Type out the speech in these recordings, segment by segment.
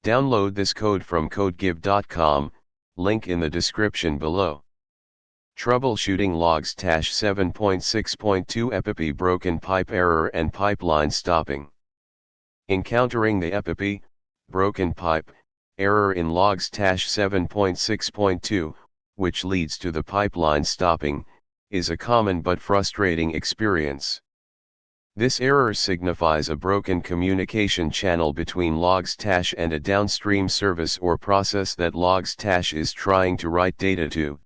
Download this code from codegive.com, link in the description below. Troubleshooting Logstash 7.6.2 EPIPE broken pipe error and pipeline stopping. Encountering the EPIPE, broken pipe, error in Logstash 7.6.2, which leads to the pipeline stopping, is a common but frustrating experience. This error signifies a broken communication channel between Logstash and a downstream service or process that Logstash is trying to write data to.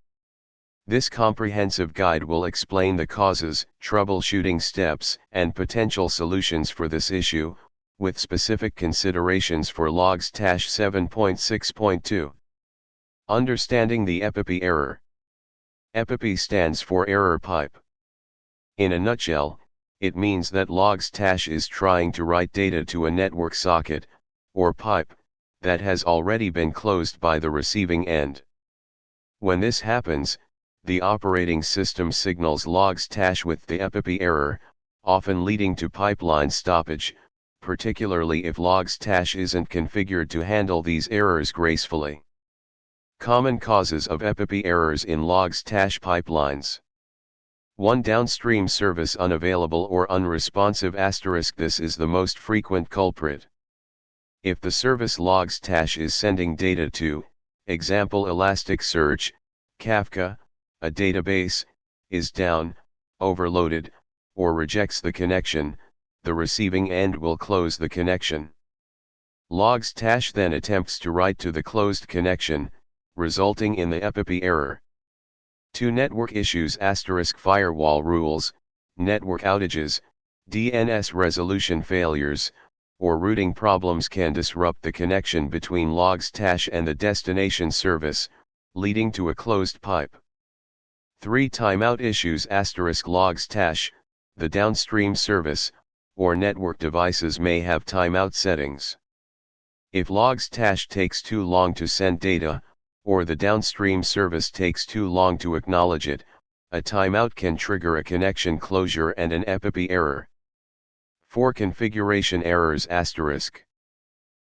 This comprehensive guide will explain the causes, troubleshooting steps, and potential solutions for this issue, with specific considerations for Logstash 7.6.2. Understanding the EPIPE error. EPIPE stands for error pipe. In a nutshell, it means that Logstash is trying to write data to a network socket, or pipe, that has already been closed by the receiving end. When this happens, the operating system signals Logstash with the EPIPE error, often leading to pipeline stoppage, particularly if Logstash isn't configured to handle these errors gracefully. Common causes of EPIPE errors in Logstash pipelines. 1. Downstream service unavailable or unresponsive *. This is the most frequent culprit. If the service Logstash is sending data to, example Elasticsearch, Kafka, a database, is down, overloaded, or rejects the connection, the receiving end will close the connection. Logstash then attempts to write to the closed connection, resulting in the EPIPE error. 2. Network issues * firewall rules, network outages, DNS resolution failures, or routing problems can disrupt the connection between Logstash and the destination service, leading to a closed pipe. 3. Timeout issues * Logstash, the downstream service, or network devices may have timeout settings. If Logstash takes too long to send data, or the downstream service takes too long to acknowledge it, a timeout can trigger a connection closure and an EPIPE error. 4. Configuration errors *. Incorrect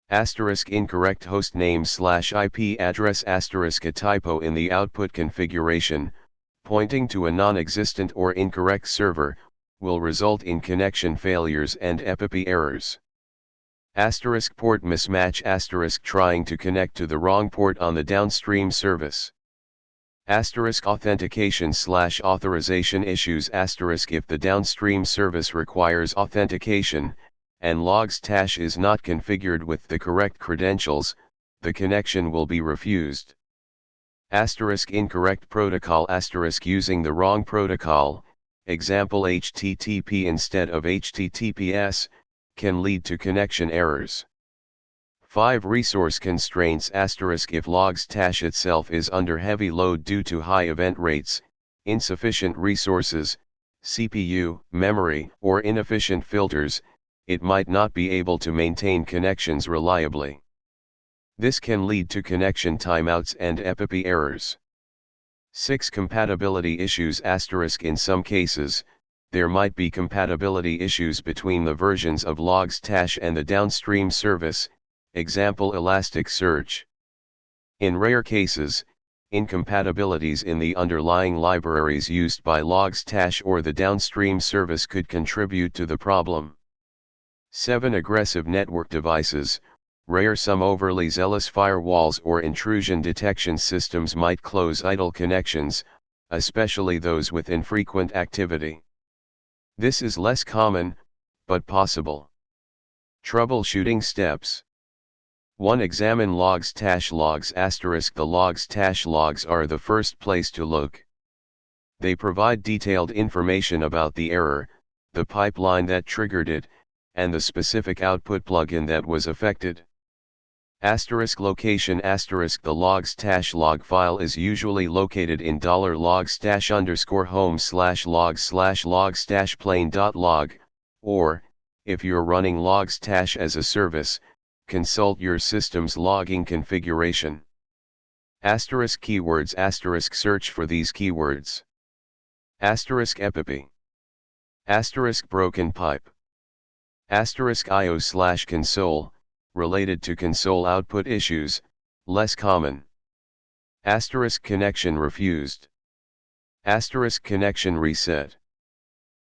hostname / IP address * a typo in the output configuration, pointing to a non-existent or incorrect server, will result in connection failures and EPIPE errors. Port mismatch * trying to connect to the wrong port on the downstream service. Authentication / authorization issues * if the downstream service requires authentication, and Logstash is not configured with the correct credentials, the connection will be refused. Incorrect protocol * using the wrong protocol, example HTTP instead of HTTPS, can lead to connection errors. 5. Resource constraints * if Logstash itself is under heavy load due to high event rates, insufficient resources, CPU, memory, or inefficient filters, it might not be able to maintain connections reliably. This can lead to connection timeouts and EPIPE errors. 6. Compatibility issues * in some cases, there might be compatibility issues between the versions of Logstash and the downstream service, example Elasticsearch. In rare cases, incompatibilities in the underlying libraries used by Logstash or the downstream service could contribute to the problem. 7. Aggressive network devices rare. Some overly zealous firewalls or intrusion detection systems might close idle connections, especially those with infrequent activity. This is less common, but possible. Troubleshooting steps. 1. Examine Logstash logs * The Logstash logs are the first place to look. They provide detailed information about the error, the pipeline that triggered it, and the specific output plugin that was affected. Location * The Logstash log file is usually located in $logstash_home/log/logstash plain.log, or, if you're running Logstash as a service, consult your system's logging configuration. Keywords * search for these keywords. EPIPE. Broken pipe. IO/console, related to console output issues, less common. Asterisk connection refused. Asterisk connection reset.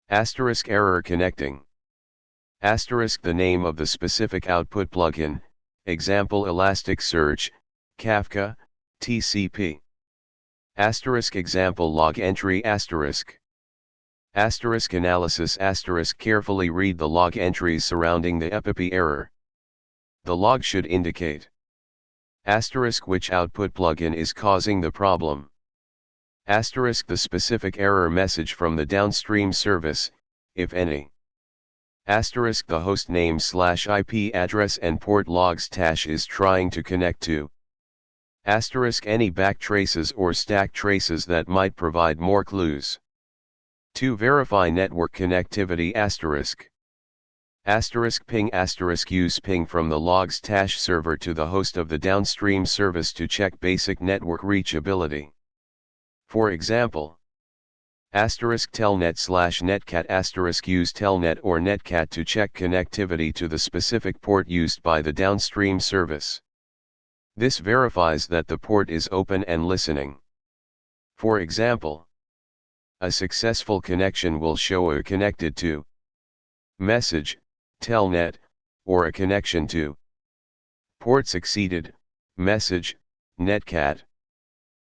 Asterisk error connecting. Asterisk the name of the specific output plugin, example Elasticsearch, Kafka, TCP. Asterisk example log entry asterisk. Asterisk analysis asterisk carefully read the log entries surrounding the EPIPE error. The log should indicate asterisk which output plugin is causing the problem. Asterisk the specific error message from the downstream service, if any. Asterisk the host name / IP address and port Logstash is trying to connect to. Asterisk any backtraces or stack traces that might provide more clues. To verify network connectivity asterisk. Asterisk ping asterisk use ping from the Logstash server to the host of the downstream service to check basic network reachability. For example, asterisk telnet / netcat asterisk use telnet or netcat to check connectivity to the specific port used by the downstream service. This verifies that the port is open and listening. For example, a successful connection will show a connected to message, telnet, or a connection to port succeeded, message, netcat.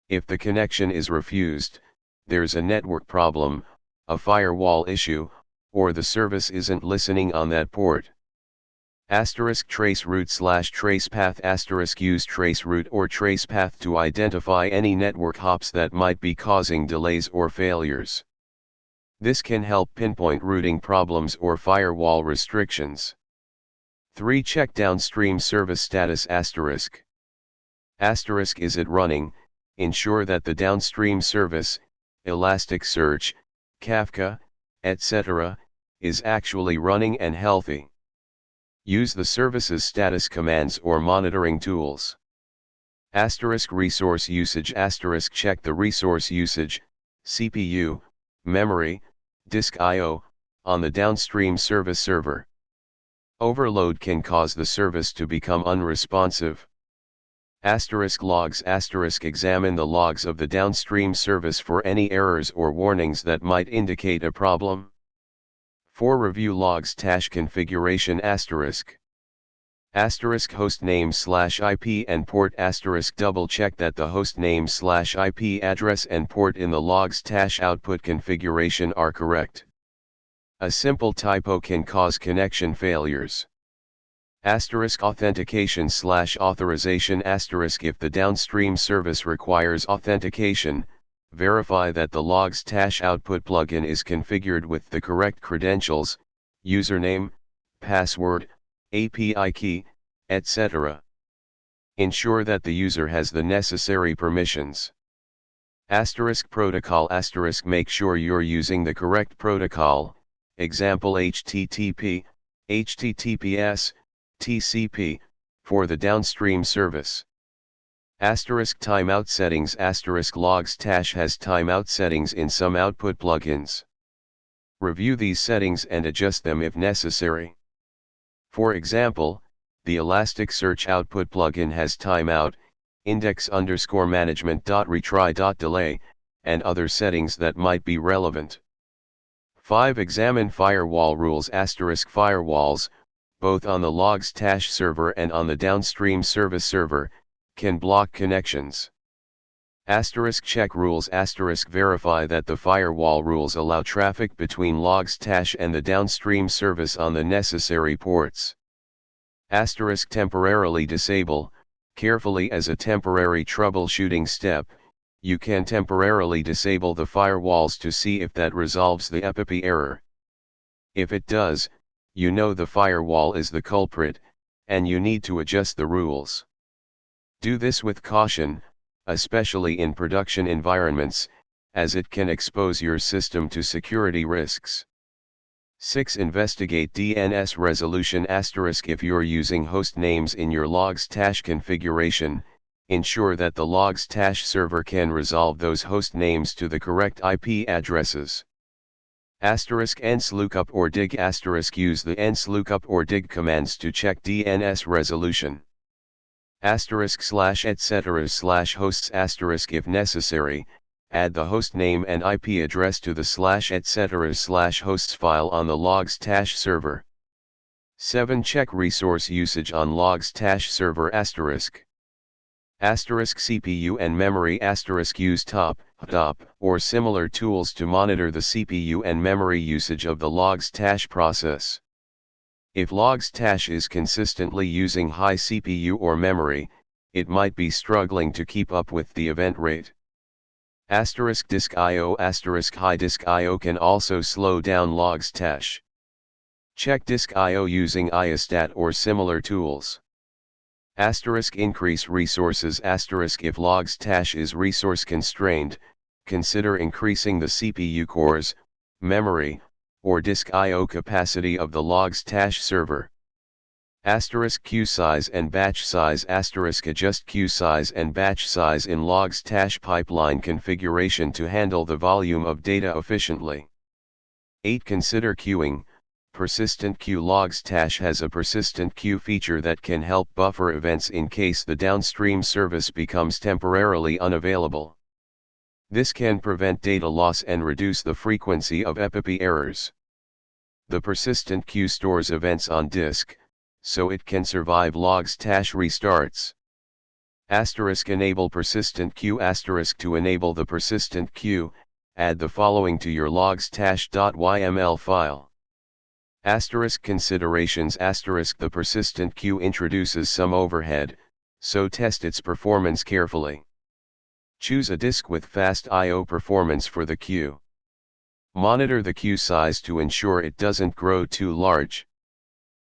If the connection is refused, there's a network problem, a firewall issue, or the service isn't listening on that port. Asterisk trace route / trace path asterisk use trace route or trace path to identify any network hops that might be causing delays or failures. This can help pinpoint routing problems or firewall restrictions. 3. Check downstream service status asterisk. Asterisk is it running? Ensure that the downstream service, Elasticsearch, Kafka, etc., is actually running and healthy. Use the service's status commands or monitoring tools. Asterisk resource usage asterisk check the resource usage, CPU, memory, disk I/O, on the downstream service server. Overload can cause the service to become unresponsive. Asterisk logs asterisk examine the logs of the downstream service for any errors or warnings that might indicate a problem. 4. Review Logstash configuration asterisk. Asterisk host name / IP and port asterisk double check that the host name / IP address and port in the Logstash output configuration are correct. A simple typo can cause connection failures. Asterisk authentication / authorization asterisk if the downstream service requires authentication, verify that the Logstash output plugin is configured with the correct credentials, username, password, API key, etc. Ensure that the user has the necessary permissions. Asterisk protocol asterisk make sure you're using the correct protocol, example HTTP, HTTPS, TCP, for the downstream service. Asterisk timeout settings asterisk Logstash has timeout settings in some output plugins. Review these settings and adjust them if necessary. For example, the Elasticsearch output plugin has timeout, index_management.retry.delay, and other settings that might be relevant. 5. Examine firewall rules asterisk firewalls, both on the Logstash server and on the downstream service server, can block connections. Asterisk check rules asterisk verify that the firewall rules allow traffic between Logstash and the downstream service on the necessary ports. Asterisk temporarily disable, carefully as a temporary troubleshooting step, you can temporarily disable the firewalls to see if that resolves the EPIPE error. If it does, you know the firewall is the culprit, and you need to adjust the rules. Do this with caution, especially in production environments, as it can expose your system to security risks. 6. Investigate DNS resolution asterisk if you're using host names in your Logstash configuration, ensure that the Logstash server can resolve those host names to the correct IP addresses. Asterisk ens lookup or dig asterisk use the ens lookup or dig commands to check DNS resolution. Asterisk slash etc slash hosts asterisk if necessary, add the host name and IP address to the slash etc slash hosts file on the Logstash server. 7. Check resource usage on Logstash server asterisk. Asterisk CPU and memory asterisk use top, or similar tools to monitor the CPU and memory usage of the Logstash process. If Logstash is consistently using high CPU or memory, it might be struggling to keep up with the event rate. Asterisk disk I/O asterisk high disk I/O can also slow down Logstash. Check disk I/O using iostat or similar tools. Asterisk increase resources asterisk if Logstash is resource constrained, consider increasing the CPU cores, memory, or disk I/O capacity of the Logstash server. Asterisk queue size and batch size asterisk adjust queue size and batch size in Logstash pipeline configuration to handle the volume of data efficiently. 8. Consider queuing. Persistent queue Logstash has a persistent queue feature that can help buffer events in case the downstream service becomes temporarily unavailable. This can prevent data loss and reduce the frequency of EPIPE errors. The persistent queue stores events on disk, so it can survive Logstash restarts. Asterisk enable persistent queue asterisk to enable the persistent queue, add the following to your logstash.yml file. Asterisk considerations asterisk the persistent queue introduces some overhead, so test its performance carefully. Choose a disk with fast I/O performance for the queue. Monitor the queue size to ensure it doesn't grow too large.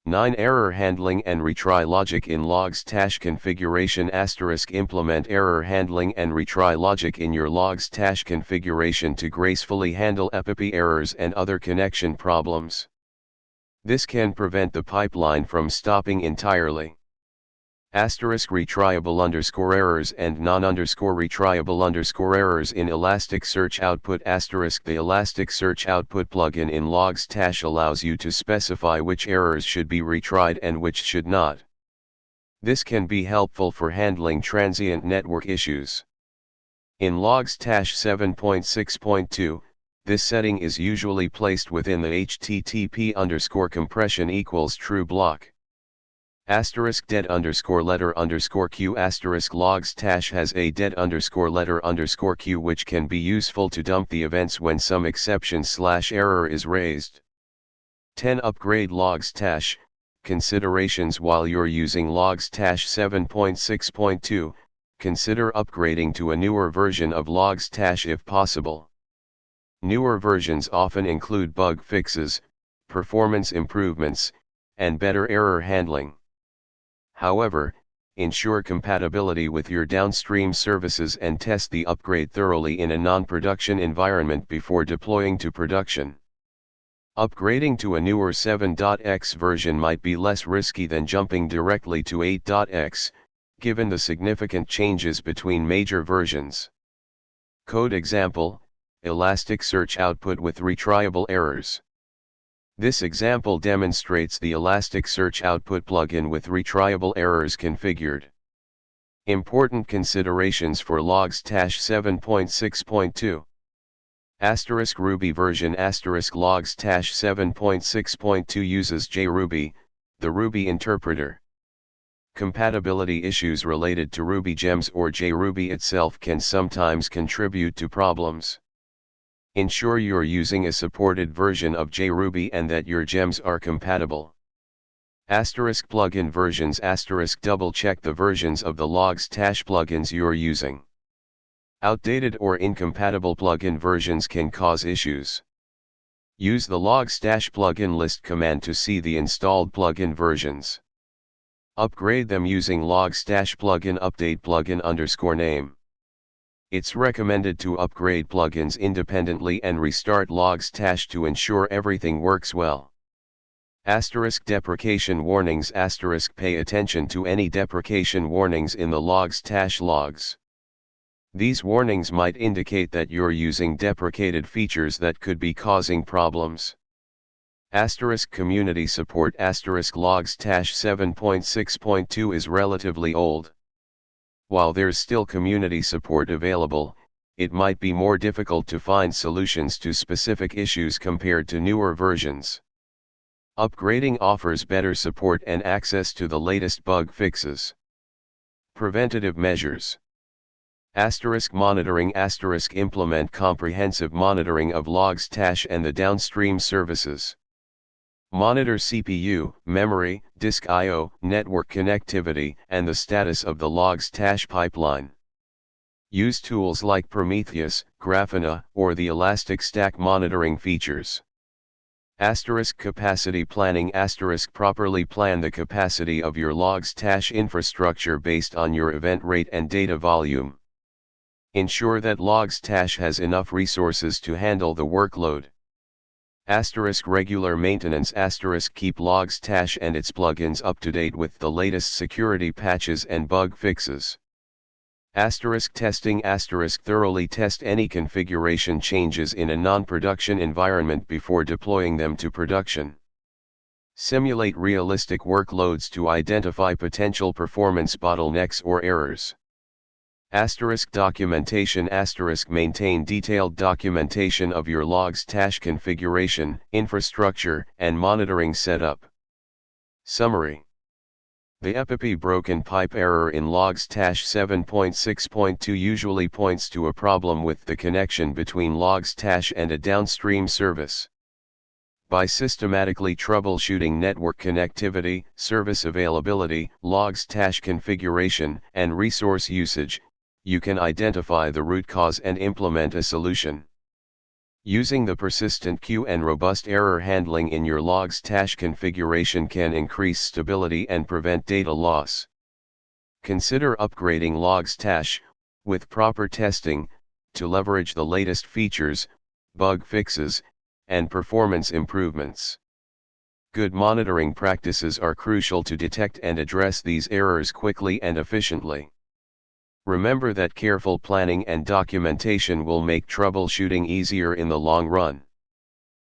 9. Error handling and retry logic in Logstash configuration asterisk implement error handling and retry logic in your Logstash configuration to gracefully handle EPIPE errors and other connection problems. This can prevent the pipeline from stopping entirely. Asterisk retriable errors and non-retriable errors in Elasticsearch output asterisk the Elasticsearch output plugin in Logstash allows you to specify which errors should be retried and which should not. This can be helpful for handling transient network issues. In Logstash 7.6.2, this setting is usually placed within the http_compression equals true block. Asterisk dead_letter_q asterisk Logstash has a dead_letter_q which can be useful to dump the events when some exception/error is raised. 10. Upgrade Logstash. Considerations while you're using Logstash 7.6.2, consider upgrading to a newer version of Logstash if possible. Newer versions often include bug fixes, performance improvements, and better error handling. However, ensure compatibility with your downstream services and test the upgrade thoroughly in a non-production environment before deploying to production. Upgrading to a newer 7.x version might be less risky than jumping directly to 8.x, given the significant changes between major versions. Code example: Elasticsearch output with retriable errors. This example demonstrates the Elasticsearch output plugin with retriable errors configured. Important considerations for Logstash 7.6.2. Asterisk Ruby version asterisk Logstash 7.6.2 uses JRuby, the Ruby interpreter. Compatibility issues related to Ruby gems or JRuby itself can sometimes contribute to problems. Ensure you're using a supported version of JRuby and that your gems are compatible. Asterisk plugin versions asterisk double check the versions of the Logstash plugins you're using. Outdated or incompatible plugin versions can cause issues. Use the Logstash plugin list command to see the installed plugin versions. Upgrade them using Logstash plugin update plugin_name. It's recommended to upgrade plugins independently and restart Logstash to ensure everything works well. Asterisk deprecation warnings asterisk pay attention to any deprecation warnings in the Logstash logs. These warnings might indicate that you're using deprecated features that could be causing problems. Community support Logstash 7.6.2 is relatively old. While there's still community support available, it might be more difficult to find solutions to specific issues compared to newer versions. Upgrading offers better support and access to the latest bug fixes. Preventative measures. Monitoring implement comprehensive monitoring of Logstash and the downstream services. Monitor CPU, memory, disk I/O, network connectivity, and the status of the Logstash pipeline. Use tools like Prometheus, Grafana, or the Elastic Stack monitoring features. Capacity planning. Properly plan the capacity of your Logstash infrastructure based on your event rate and data volume. Ensure that Logstash has enough resources to handle the workload. Regular maintenance. Keep Logstash and its plugins up to date with the latest security patches and bug fixes. Testing. Thoroughly test any configuration changes in a non-production environment before deploying them to production. Simulate realistic workloads to identify potential performance bottlenecks or errors. Documentation. Maintain detailed documentation of your Logstash configuration, infrastructure, and monitoring setup. Summary. The EPIPE broken pipe error in Logstash 7.6.2 usually points to a problem with the connection between Logstash and a downstream service. By systematically troubleshooting network connectivity, service availability, Logstash configuration, and resource usage, you can identify the root cause and implement a solution. Using the persistent queue and robust error handling in your Logstash configuration can increase stability and prevent data loss. Consider upgrading Logstash, with proper testing, to leverage the latest features, bug fixes, and performance improvements. Good monitoring practices are crucial to detect and address these errors quickly and efficiently. Remember that careful planning and documentation will make troubleshooting easier in the long run.